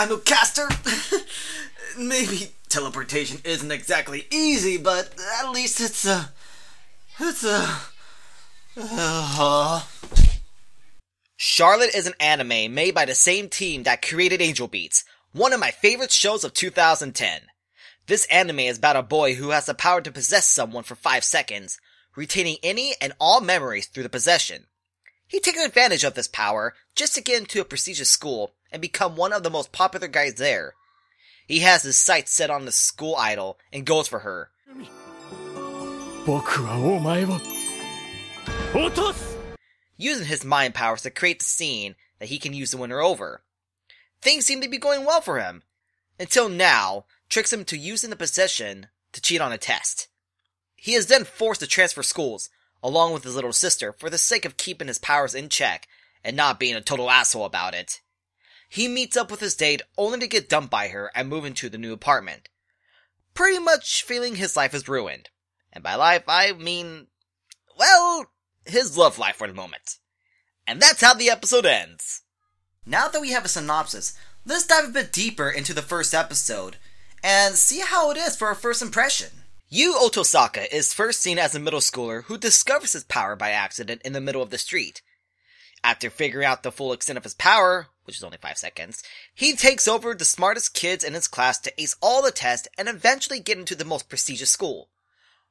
Simulcaster! Maybe teleportation isn't exactly easy, but at least it's Charlotte is an anime made by the same team that created Angel Beats, one of my favorite shows of 2010. This anime is about a boy who has the power to possess someone for 5 seconds, retaining any and all memories through the possession. He takes advantage of this power just to get into a prestigious school and become one of the most popular guys there. He has his sights set on the school idol and goes for her. Using his mind powers to create the scene that he can use to win her over. Things seem to be going well for him, until now tricks him to using the possession to cheat on a test. He is then forced to transfer schools, along with his little sister, for the sake of keeping his powers in check and not being a total asshole about it. He meets up with his date only to get dumped by her and move into the new apartment, pretty much feeling his life is ruined. And by life, I mean, well, his love life for the moment. And that's how the episode ends. Now that we have a synopsis, let's dive a bit deeper into the first episode and see how it is for our first impression. Yu Otosaka is first seen as a middle schooler who discovers his power by accident in the middle of the street. After figuring out the full extent of his power, which is only 5 seconds, he takes over the smartest kids in his class to ace all the tests and eventually get into the most prestigious school.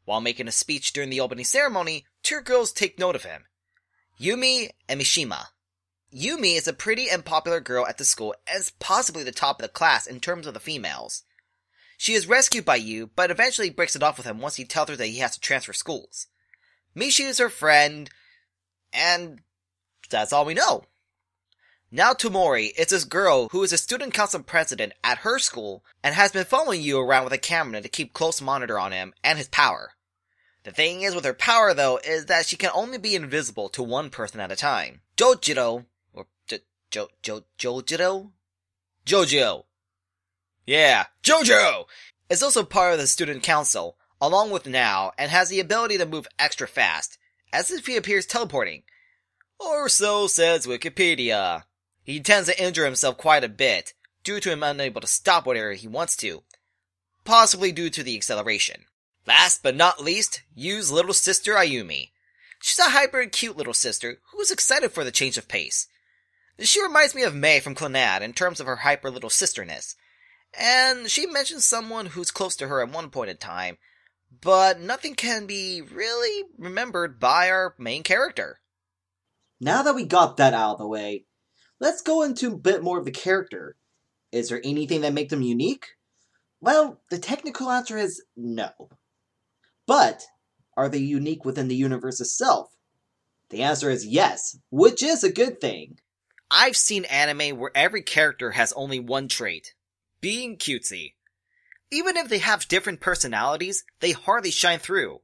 While making a speech during the opening ceremony, 2 girls take note of him, Yumi and Mishima. Yumi is a pretty and popular girl at the school and is possibly the top of the class in terms of the females. She is rescued by Yu, but eventually breaks it off with him once he tells her that he has to transfer schools. Mishi is her friend, and that's all we know. Now Tomori is this girl who is a student council president at her school and has been following Yu around with a camera to keep close monitor on him and his power. The thing is with her power though is that she can only be invisible to one person at a time. Jojiro, or Jojiro? Jojo. Yeah, Jojo! Is also part of the student council, along with Now, and has the ability to move extra fast, as if he appears teleporting. Or so says Wikipedia. He tends to injure himself quite a bit, due to him unable to stop whatever he wants to, possibly due to the acceleration. Last but not least, Yu's little sister Ayumi. She's a hyper and cute little sister who is excited for the change of pace. She reminds me of Mei from Clannad in terms of her hyper little sisterness, and she mentions someone who's close to her at one point in time, but nothing can be really remembered by our main character. Now that we got that out of the way, let's go into a bit more of the character. Is there anything that makes them unique? Well, the technical answer is no. But, are they unique within the universe itself? The answer is yes, which is a good thing. I've seen anime where every character has only one trait, being cutesy. Even if they have different personalities, they hardly shine through.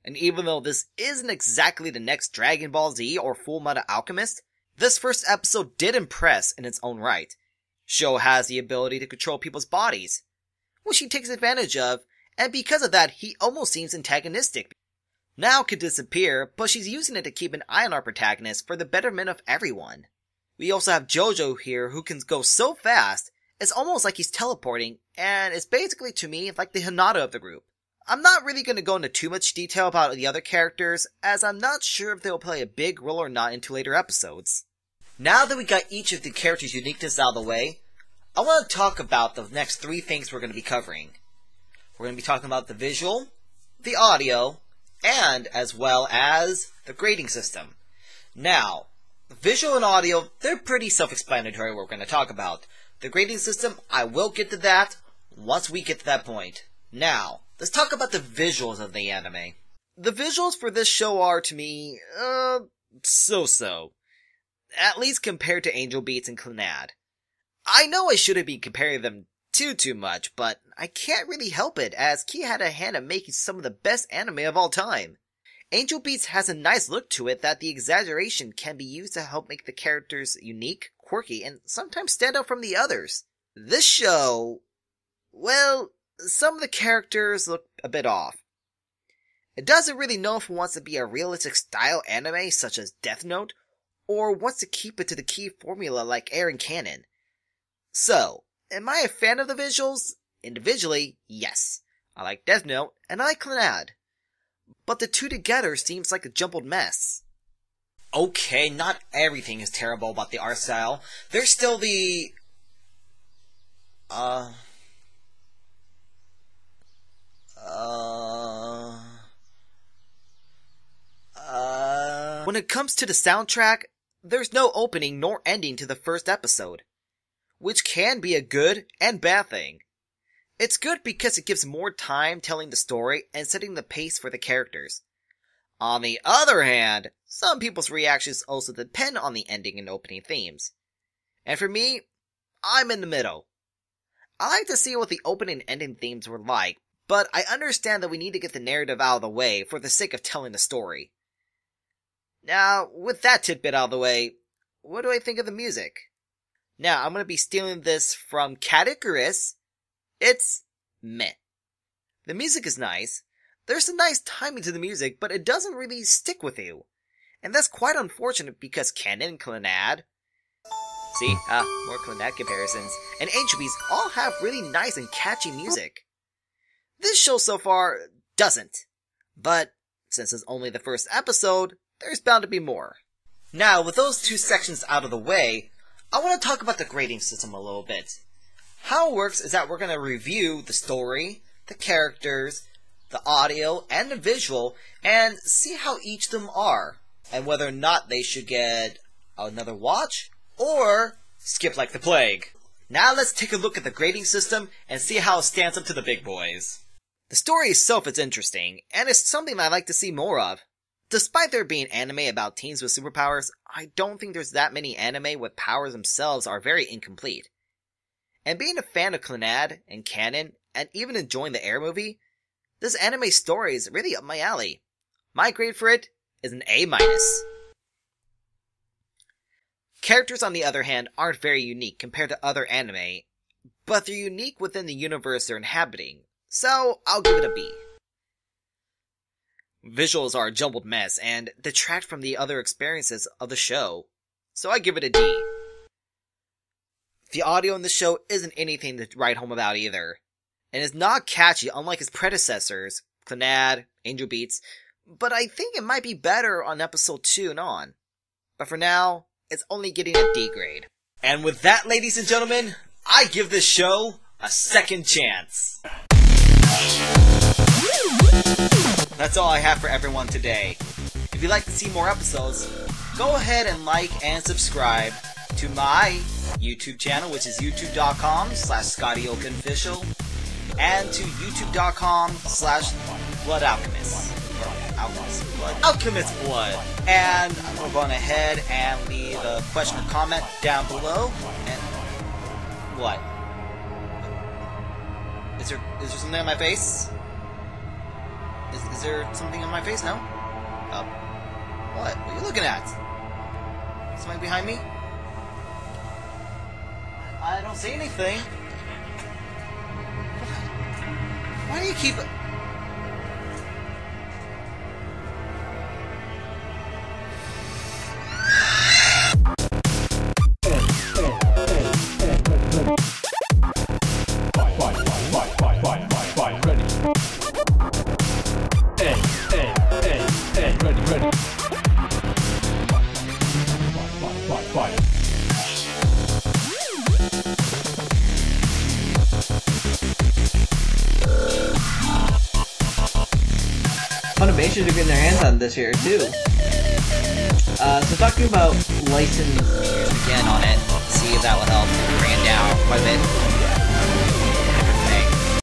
And even though this isn't exactly the next Dragon Ball Z or Full Metal Alchemist, this first episode did impress in its own right. Sho has the ability to control people's bodies, which he takes advantage of, and because of that, he almost seems antagonistic. Now could disappear, but she's using it to keep an eye on our protagonist for the betterment of everyone. We also have Jojo here who can go so fast, it's almost like he's teleporting, and it's basically to me like the Hinata of the group. I'm not really going to go into too much detail about the other characters, as I'm not sure if they'll play a big role or not into later episodes. Now that we got each of the characters' uniqueness out of the way, I want to talk about the next 3 things we're going to be covering. We're going to be talking about the visual, the audio, and as well as the grading system. Now, visual and audio, they're pretty self-explanatory what we're going to talk about. The grading system, I will get to that once we get to that point. Now, let's talk about the visuals of the anime. The visuals for this show are, to me, so-so. At least compared to Angel Beats and Clannad. I know I shouldn't be comparing them too much, but I can't really help it, as Key had a hand at making some of the best anime of all time. Angel Beats has a nice look to it that the exaggeration can be used to help make the characters unique, quirky, and sometimes stand out from the others. This show, well, some of the characters look a bit off. It doesn't really know if it wants to be a realistic style anime such as Death Note, or wants to keep it to the key formula like Aaron Cannon. So, Am I a fan of the visuals? Individually, yes. I like Death Note, and I like Clannad. But the two together seems like a jumbled mess. Okay, not everything is terrible about the art style. There's still the... When it comes to the soundtrack, there's no opening nor ending to the first episode, which can be a good and bad thing. It's good because it gives more time telling the story and setting the pace for the characters. On the other hand, some people's reactions also depend on the ending and opening themes. And for me, I'm in the middle. I like to see what the opening and ending themes were like, but I understand that we need to get the narrative out of the way for the sake of telling the story. Now, with that tidbit out of the way, what do I think of the music? Now, I'm going to be stealing this from Cat Icarus. It's meh. The music is nice. There's some nice timing to the music, but it doesn't really stick with you. And that's quite unfortunate because Canon and Clannad, see, more Clannad comparisons, and Anchovies all have really nice and catchy music. This show so far doesn't. But, since it's only the first episode, there's bound to be more. Now, with those two sections out of the way, I want to talk about the grading system a little bit. How it works is that we're going to review the story, the characters, the audio, and the visual, and see how each of them are, and whether or not they should get another watch, or skip like the plague. Now let's take a look at the grading system and see how it stands up to the big boys. The story itself is interesting, and it's something I like to see more of. Despite there being anime about teens with superpowers, I don't think there's that many anime with powers themselves are very incomplete. And being a fan of Clannad and Canon, and even enjoying the Air movie, this anime story is really up my alley. My grade for it is an A-. Characters, on the other hand, aren't very unique compared to other anime, but they're unique within the universe they're inhabiting, so I'll give it a B. Visuals are a jumbled mess and detract from the other experiences of the show, so I give it a D. The audio in the show isn't anything to write home about either, and is not catchy unlike its predecessors, Clannad, Angel Beats, but I think it might be better on episode 2 and on. But for now, it's only getting a D grade. And with that, ladies and gentlemen, I give this show a second chance. That's all I have for everyone today. If you'd like to see more episodes, go ahead and like and subscribe to my YouTube channel, which is youtube.com/ScottyOakenOfficial, and to youtube.com/BloodAlchemist. Alchemist Blood. And I'm going to go on ahead and leave a question or comment down below. And what? Is there something on my face? Is there something on my face? No? Oh. What? What are you looking at? Something behind me? I don't see anything. Why do you keep... Funimation are getting their hands on this here too. So talking about license again on it, see if that will help bring it down quite a bit.